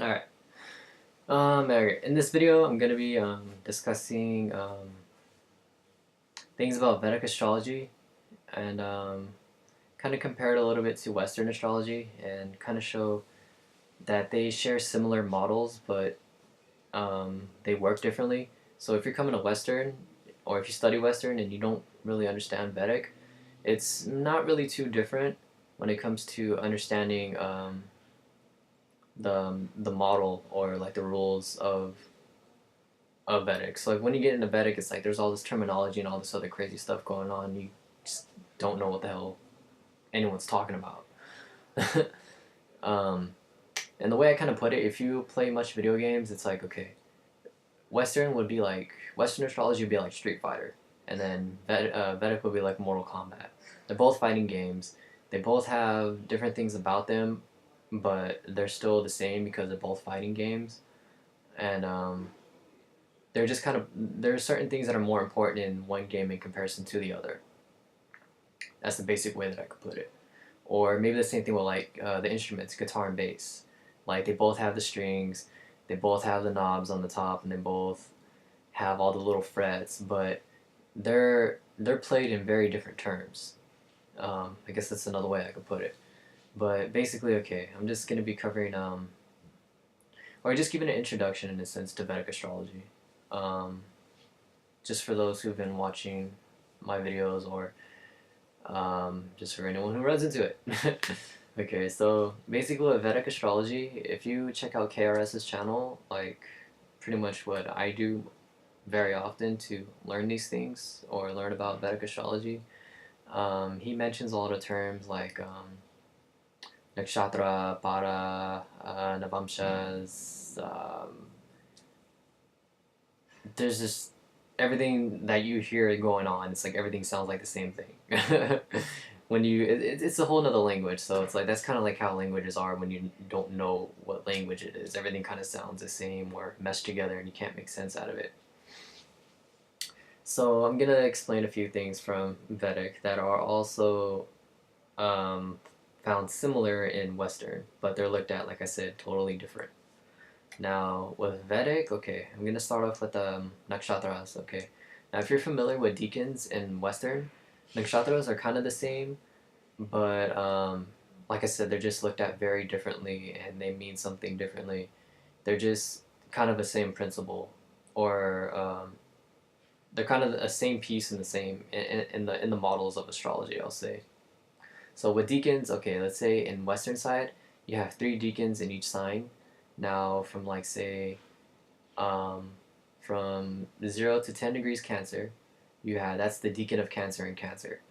Alright. Okay. In this video, I'm gonna be discussing things about Vedic astrology and kind of compare it a little bit to Western astrology and kind of show that they share similar models, but they work differently. So if you're coming to Western, or if you study Western and you don't really understand Vedic, it's not really too different when it comes to understanding the model or like the rules of Vedic. So like when you get into Vedic, it's like there's all this terminology and all this other crazy stuff going on. You just don't know what the hell anyone's talking about. um, and the way I kind of put it, if you play much video games, it's like okay, Western astrology would be like Street Fighter, and then Vedic would be like Mortal Kombat. They're both fighting games. They both have different things about them, but they're still the same because they're both fighting games. And they're just kind of there are certain things that are more important in one game in comparison to the other. That's the basic way that I could put it. Or maybe the same thing with like the instruments, guitar and bass. Like they both have the strings, they both have the knobs on the top, and they both have all the little frets, but they're played in very different terms. I guess that's another way I could put it. But basically, okay, I'm just gonna be covering or just giving an introduction in a sense to Vedic astrology. Um, just for those who've been watching my videos or just for anyone who runs into it. Okay, so basically with Vedic astrology, if you check out KRS's channel, like pretty much what I do very often to learn these things or learn about Vedic astrology, he mentions a lot of terms like Nakshatra, Para, Navamshas. There's just everything that you hear going on. It's like everything sounds like the same thing. When it's a whole nother language, so it's like that's kind of like how languages are when you don't know what language it is. Everything kind of sounds the same or meshed together, and you can't make sense out of it. So I'm gonna explain a few things from Vedic that are also um, found similar in Western, but they're looked at, like I said, totally different. Now, with Vedic, okay, I'm gonna start off with Nakshatras, okay. Now, if you're familiar with deacons in Western, Nakshatras are kind of the same, but like I said, they're just looked at very differently and they mean something differently. They're just kind of the same principle, or they're kind of the same piece in the same in the models of astrology, I'll say. So with deacons, okay, let's say in Western side, you have three deacons in each sign. Now, from like say, um, from 0 to 10 degrees Cancer, you have that's the deacon of Cancer in Cancer.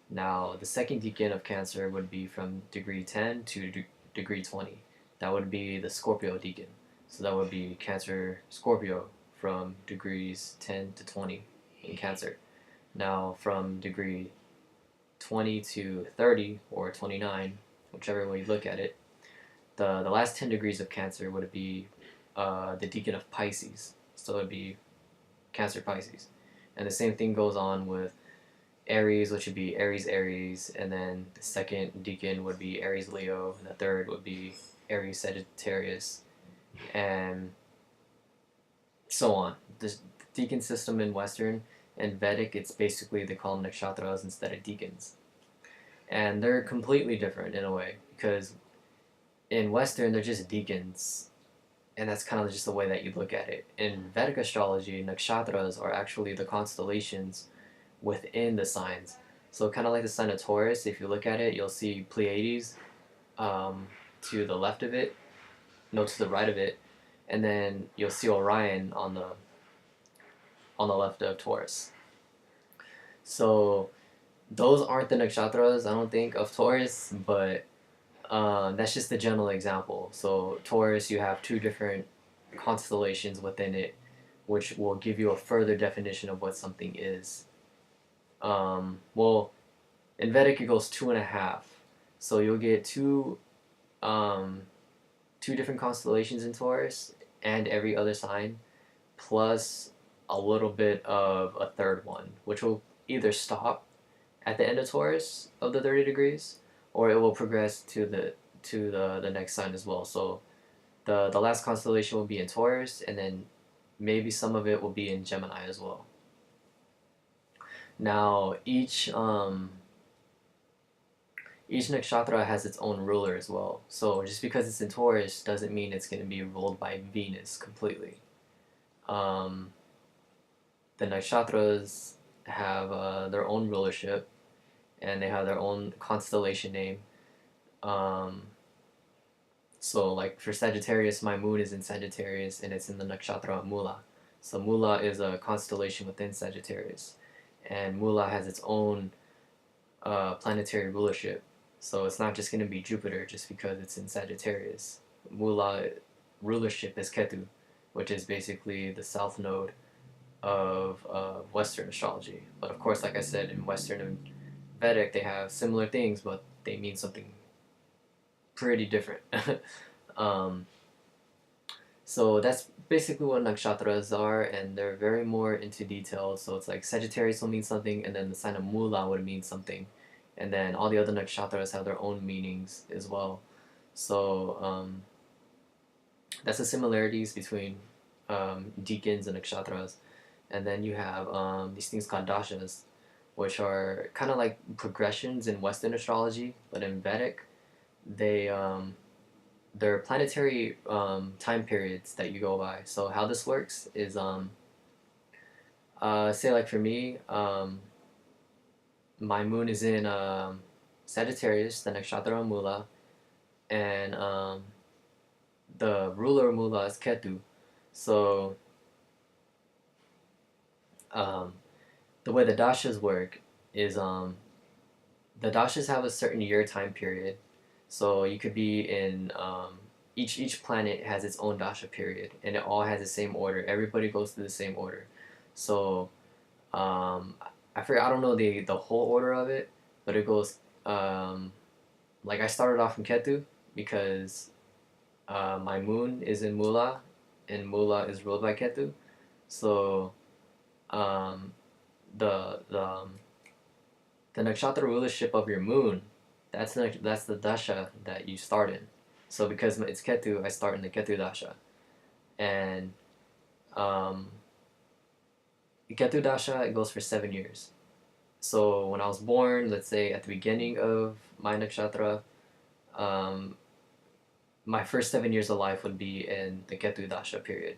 Now, the second deacon of Cancer would be from degree 10 to degree 20. That would be the Scorpio deacon. So that would be Cancer Scorpio from degrees 10 to 20 in Cancer. Now, from degree 20 to 30 or 29, whichever way you look at it, the last 10 degrees of Cancer would be the deacon of Pisces. So it would be Cancer Pisces. And the same thing goes on with Aries, which would be Aries Aries, and then the second deacon would be Aries Leo, and the third would be Aries Sagittarius, and so on. The deacon system in Western and Vedic, it's basically they call them nakshatras instead of deacons. And they're completely different in a way, because in Western they're just deacons, and that's kind of just the way that you look at it. In Vedic astrology, nakshatras are actually the constellations within the signs. So kind of like the sign of Taurus, if you look at it, you'll see Pleiades um, to the left of it, no, to the right of it, and then you'll see Orion on the left of Taurus. So those aren't the nakshatras, I don't think, of Taurus, but that's just a general example. So Taurus, you have two different constellations within it, which will give you a further definition of what something is. Well, in Vedic it goes 2.5, so you'll get um, two different constellations in Taurus and every other sign, plus a little bit of a third one, which will either stop at the end of Taurus of the 30 degrees, or it will progress to the next sign as well. So The last constellation will be in Taurus, and then maybe some of it will be in Gemini as well. Now each nakshatra has its own ruler as well. So just because it's in Taurus doesn't mean it's going to be ruled by Venus completely. The nakshatras have their own rulership, and they have their own constellation name. So like for Sagittarius, my moon is in Sagittarius, and it's in the nakshatra Mula. So Mula is a constellation within Sagittarius, and Mula has its own planetary rulership. So it's not just going to be Jupiter just because it's in Sagittarius. Mula rulership is Ketu, which is basically the south node of Western astrology. But of course, like I said, in Western and Vedic, they have similar things, but they mean something pretty different. So that's basically what nakshatras are, and they're very more into detail. So it's like Sagittarius will mean something, and then the sign of Mula would mean something, and then all the other nakshatras have their own meanings as well. So that's the similarities between deacons and nakshatras. And then you have these things called dashas, which are kind of like progressions in Western astrology, but in Vedic, they're planetary time periods that you go by. So how this works is, say like for me, my moon is in Sagittarius, the nakshatra Mula, and the ruler Mula is Ketu. So the way the dashas work is the dashas have a certain year time period. So you could be in each planet has its own dasha period, and it all has the same order. Everybody goes through the same order. So I forget, I don't know the whole order of it, but it goes like I started off in Ketu because my moon is in Mula, and Mula is ruled by Ketu. So the nakshatra rulership of your moon, that's the dasha that you start in. So because it's Ketu, I start in the Ketu dasha, and Ketu dasha, it goes for 7 years. So when I was born, let's say at the beginning of my nakshatra, my first 7 years of life would be in the Ketu dasha period.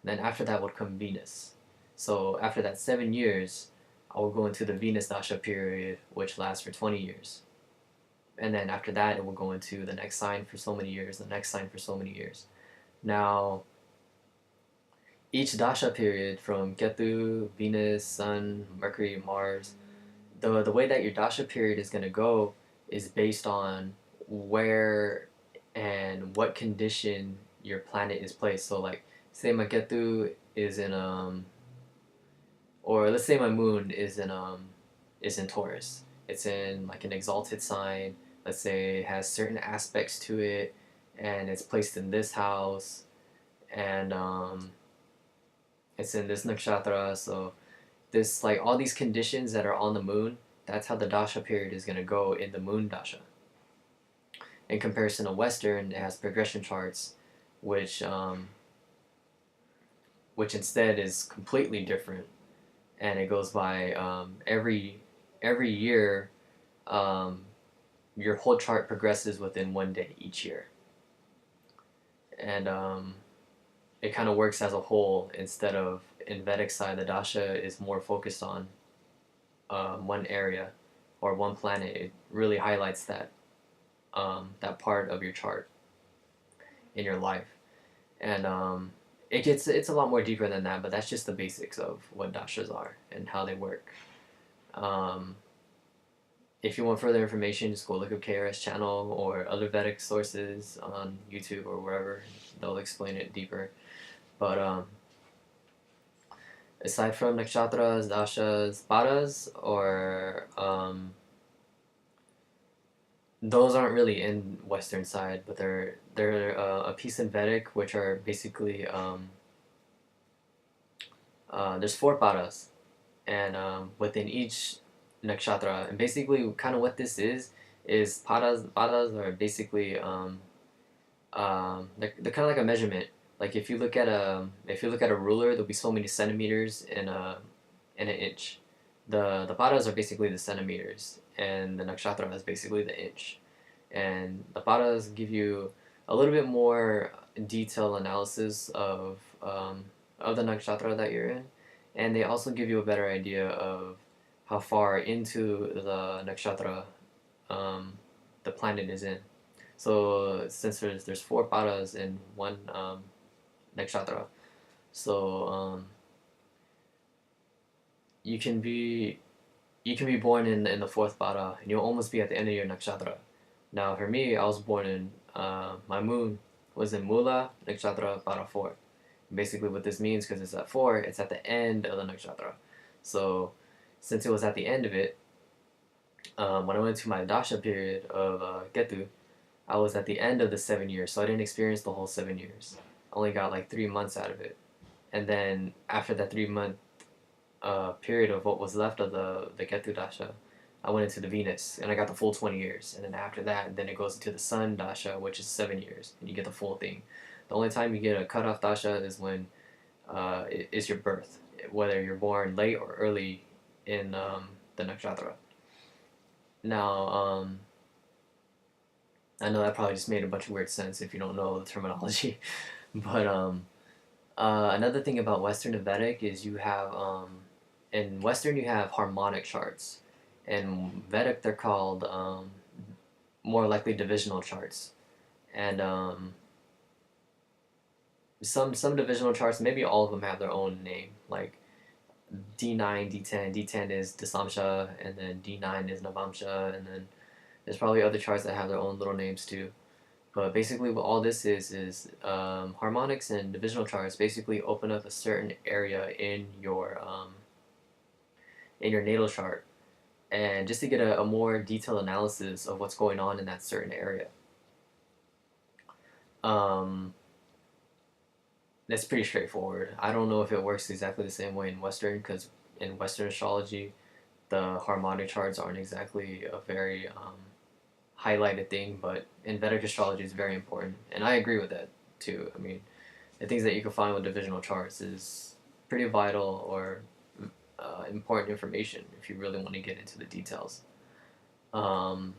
And then after that would come Venus. So after that 7 years, I will go into the Venus dasha period, which lasts for 20 years. And then after that, it will go into the next sign for so many years, the next sign for so many years. Now, each dasha period from Ketu, Venus, Sun, Mercury, Mars, the way that your dasha period is going to go is based on where and what condition your planet is placed. So like, say my Ketu is in or let's say my moon is in Taurus. It's in like an exalted sign. Let's say it has certain aspects to it, and it's placed in this house, and it's in this nakshatra. So this, like, all these conditions that are on the moon, that's how the dasha period is going to go in the moon dasha. In comparison to Western, it has progression charts, which instead is completely different, and it goes by every year. Your whole chart progresses within 1 day each year, and it kind of works as a whole. Instead of in Vedic side, the dasha is more focused on one area or one planet. It really highlights that that part of your chart in your life, and it's a lot more deeper than that. But that's just the basics of what dashas are and how they work. If you want further information, just go look up KRSchannel or other Vedic sources on YouTube or wherever. They'll explain it deeper. But aside from nakshatras, dashas, padas, or those aren't really in Western side, but they're a piece in Vedic, which are basically there's 4 padas, and within each nakshatra, and basically kind of what this is padas are basically they're kind of like a measurement. Like if you look at a ruler, there'll be so many centimeters in an inch. The paras are basically the centimeters, and the nakshatra is basically the inch. And the paras give you a little bit more detailed analysis of the nakshatra that you're in, and they also give you a better idea of how far into the nakshatra um, the planet is in. So since there's four paras in one nakshatra, so you can be you can be born in the fourth para, and you'll almost be at the end of your nakshatra. Now, for me, I was born in my moon was in Mula nakshatra para 4. Basically, what this means, because it's at 4, it's at the end of the nakshatra. So, since it was at the end of it, when I went to my dasha period of Ketu, I was at the end of the 7 years, so I didn't experience the whole 7 years. I only got like 3 months out of it, and then after that 3 month period of what was left of the Ketu dasha, I went into the Venus and I got the full 20 years. And then after that, then it goes into the Sun dasha, which is 7 years, and you get the full thing. The only time you get a cutoff dasha is when it's your birth, whether you're born late or early in the nakshatra. Now, I know that probably just made a bunch of weird sense if you don't know the terminology, but another thing about Western and Vedic is you have in Western you have harmonic charts. In Vedic they're called more likely divisional charts, and some divisional charts, maybe all of them have their own name. Like D9, D10, D10 is Dasamsha, and then D9 is Navamsha, and then there's probably other charts that have their own little names too. But basically, what all this is harmonics and divisional charts basically open up a certain area in your natal chart, and just to get a more detailed analysis of what's going on in that certain area. Um, that's pretty straightforward. I don't know if it works exactly the same way in Western, because in Western astrology, the harmonic charts aren't exactly a very highlighted thing, but in Vedic astrology is very important, and I agree with that too. I mean, the things that you can find with divisional charts is pretty vital or important information if you really want to get into the details. Um,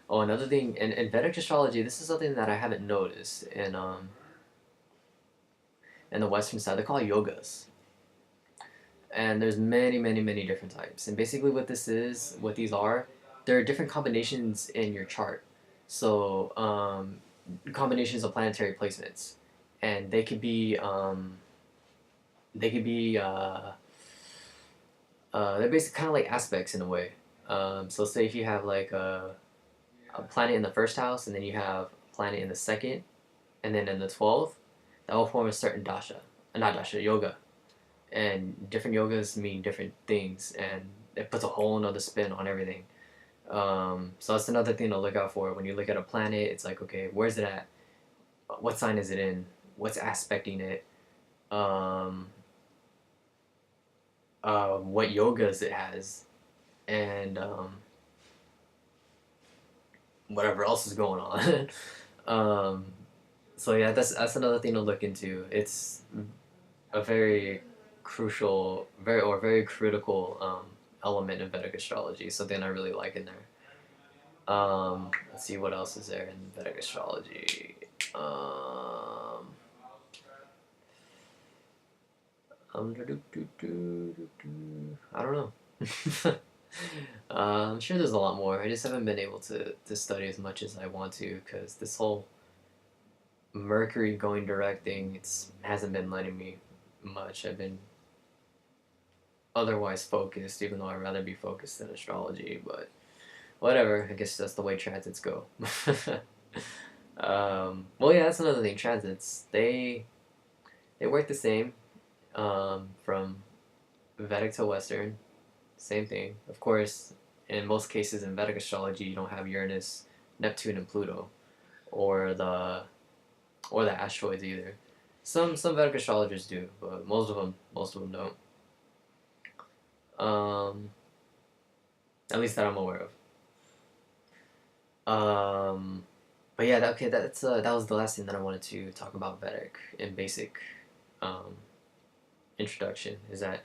oh, another thing in Vedic astrology, this is something that I haven't noticed in the Western side. They call it yogas, and there's many different types. And basically, what these are, there are different combinations in your chart. So combinations of planetary placements, and they could be they're basically kind of like aspects in a way. So say if you have like a planet in the first house, and then you have a planet in the second, and then in the 12th, that will form a certain dasha, not dasha, yoga. And different yogas mean different things, and it puts a whole another spin on everything. So that's another thing to look out for when you look at a planet. It's like, okay, where's it at? What sign is it in? What's aspecting it? Um, what yogas it has, and whatever else is going on. um, so yeah, that's another thing to look into. It's a very crucial, very critical element in Vedic astrology. Something I really like in there. Let's see what else is there in Vedic astrology. I don't know. I'm sure there's a lot more. I just haven't been able to study as much as I want to, because this whole Mercury going direct thing, it's hasn't been letting me much. I've been otherwise focused, even though I'd rather be focused in astrology, but whatever. I guess that's the way transits go. Well, yeah, that's another thing. Transits, they work the same from Vedic to Western. Same thing. Of course, in most cases in Vedic astrology, you don't have Uranus, Neptune, and Pluto, or the asteroids either. Some Vedic astrologers do, but most of them don't. Um, at least that I'm aware of. Um, But yeah, okay, that was the last thing that I wanted to talk about Vedic in basic um, introduction. Is that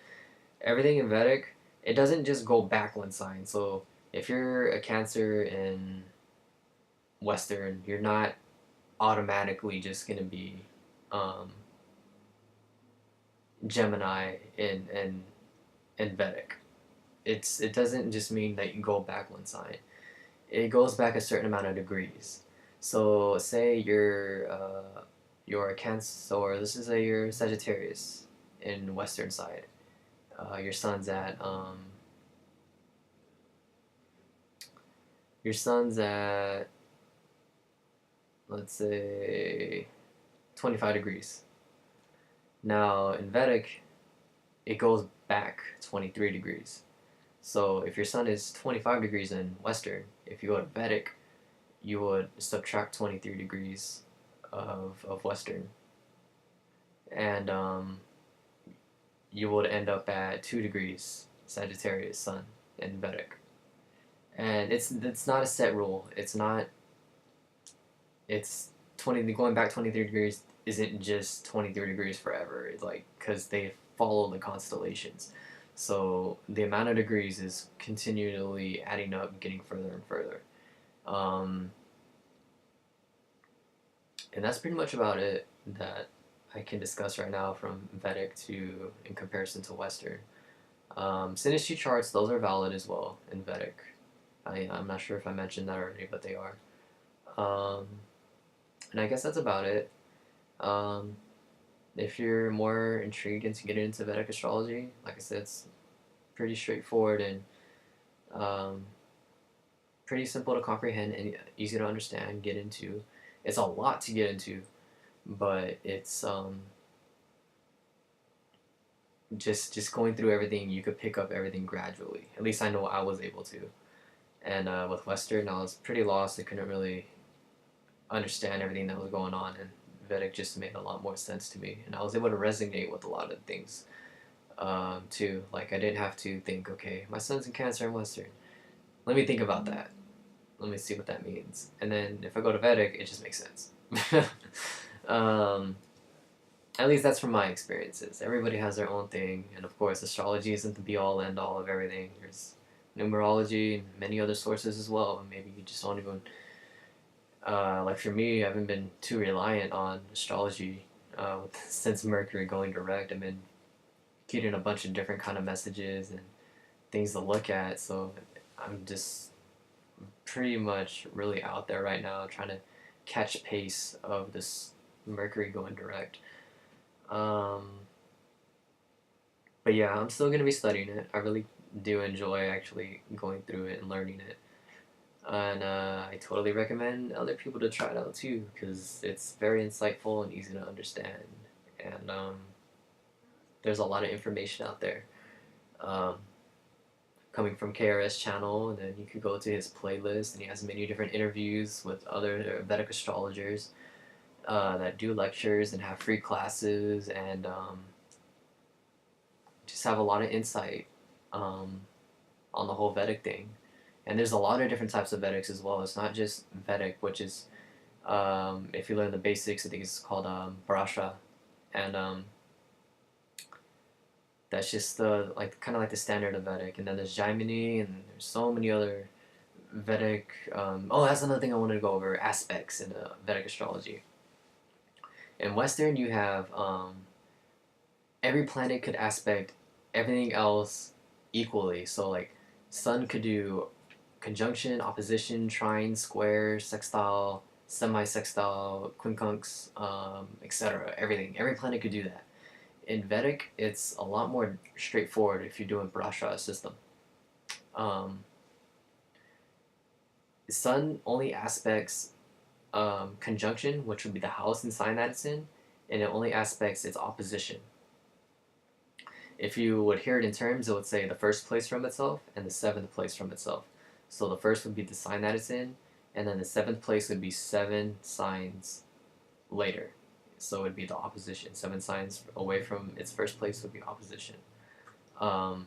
everything in Vedic, it doesn't just go back one sign. So if you're a Cancer in Western, you're not automatically just gonna be um, Gemini in Vedic. It doesn't just mean that you go back one sign. It goes back a certain amount of degrees. So say you're a Cancer, or this is a you're Sagittarius in Western side. Your sun's at your sun's at let's say 25 degrees. Now in Vedic, it goes back 23 degrees. So if your sun is 25 degrees in Western, if you go to Vedic, you would subtract 23 degrees of Western, and you would end up at 2 degrees Sagittarius sun in Vedic. And it's not a set rule. It's not. It's 20 going back 23 degrees isn't just 23 degrees forever. It's like because they follow the constellations. So the amount of degrees is continually adding up, getting further and further. Um, and that's pretty much about it that I can discuss right now from Vedic to in comparison to Western. Synastry charts, those are valid as well in Vedic. I'm not sure if I mentioned that already, but they are. Um, and I guess that's about it. Um, if you're more intrigued into getting into Vedic astrology, like I said, it's pretty straightforward and um, pretty simple to comprehend and easy to understand, get into. It's a lot to get into, but it's just going through everything. You could pick up everything gradually. At least I know I was able to. And with Western, I was pretty lost. I couldn't really understand everything that was going on, and Vedic just made a lot more sense to me, and I was able to resonate with a lot of things too. Like I didn't have to think, okay, my son's in Cancer and Western. Let me think about that. Let me see what that means, and then if I go to Vedic, it just makes sense. um, at least that's from my experiences. Everybody has their own thing, and of course, astrology isn't the be all end all of everything. There's numerology and many other sources as well. And maybe you just don't even like for me, I haven't been too reliant on astrology since Mercury going direct. I've been getting a bunch of different kind of messages and things to look at. So I'm just pretty much really out there right now, trying to catch pace of this Mercury going direct. Um, but yeah, I'm still gonna be studying it. I really do enjoy actually going through it and learning it. And I totally recommend other people to try it out too, because it's very insightful and easy to understand. And there's a lot of information out there um, coming from KRSchannel, and then you could go to his playlist, and he has many different interviews with other Vedic astrologers that do lectures and have free classes, and just have a lot of insight on the whole Vedic thing. And there's a lot of different types of Vedics as well. It's not just Vedic, which is, if you learn the basics, I think it's called Brasha, and that's just the like kind of like the standard of Vedic. And then there's Jaimini, and there's so many other Vedic. Oh, that's another thing I wanted to go over: aspects in Vedic astrology. In Western, you have every planet could aspect everything else equally. So like, Sun could do conjunction, opposition, trine, square, sextile, semi-sextile, quincunx, etc. Everything. Every planet could do that. In Vedic, it's a lot more straightforward if you're doing Brasha system. Um, Sun only aspects conjunction, which would be the house and sign that it's in, and it only aspects its opposition. If you would hear it in terms, it would say the first place from itself and the seventh place from itself. So the first would be the sign that it's in, and then the seventh place would be 7 signs later. So it would be the opposition. 7 signs away from its first place would be opposition. Um,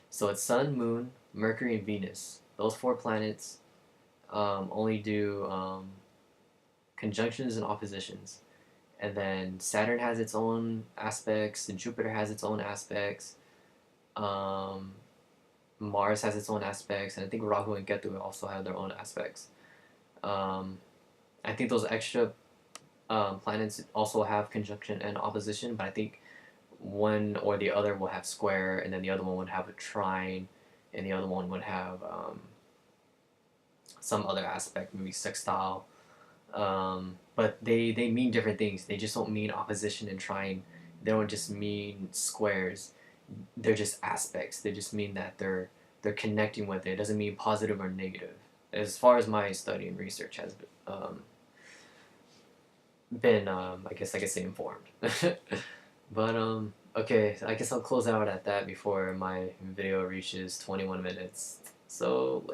so it's Sun, Moon, Mercury, and Venus. Those 4 planets only do conjunctions and oppositions. And then Saturn has its own aspects, and Jupiter has its own aspects. Um, Mars has its own aspects, and I think Rahu and Ketu also have their own aspects. Um, I think those extra planets also have conjunction and opposition, but I think one or the other will have square, and then the other one would have a trine, and the other one would have some other aspect, maybe sextile. But they mean different things. They just don't mean opposition and trine. They don't just mean squares. They're just aspects. They just mean that they're connecting with it. It doesn't mean positive or negative. As far as my study and research has been I guess I could say informed. But okay, I guess I'll close out at that before my video reaches 21 minutes. So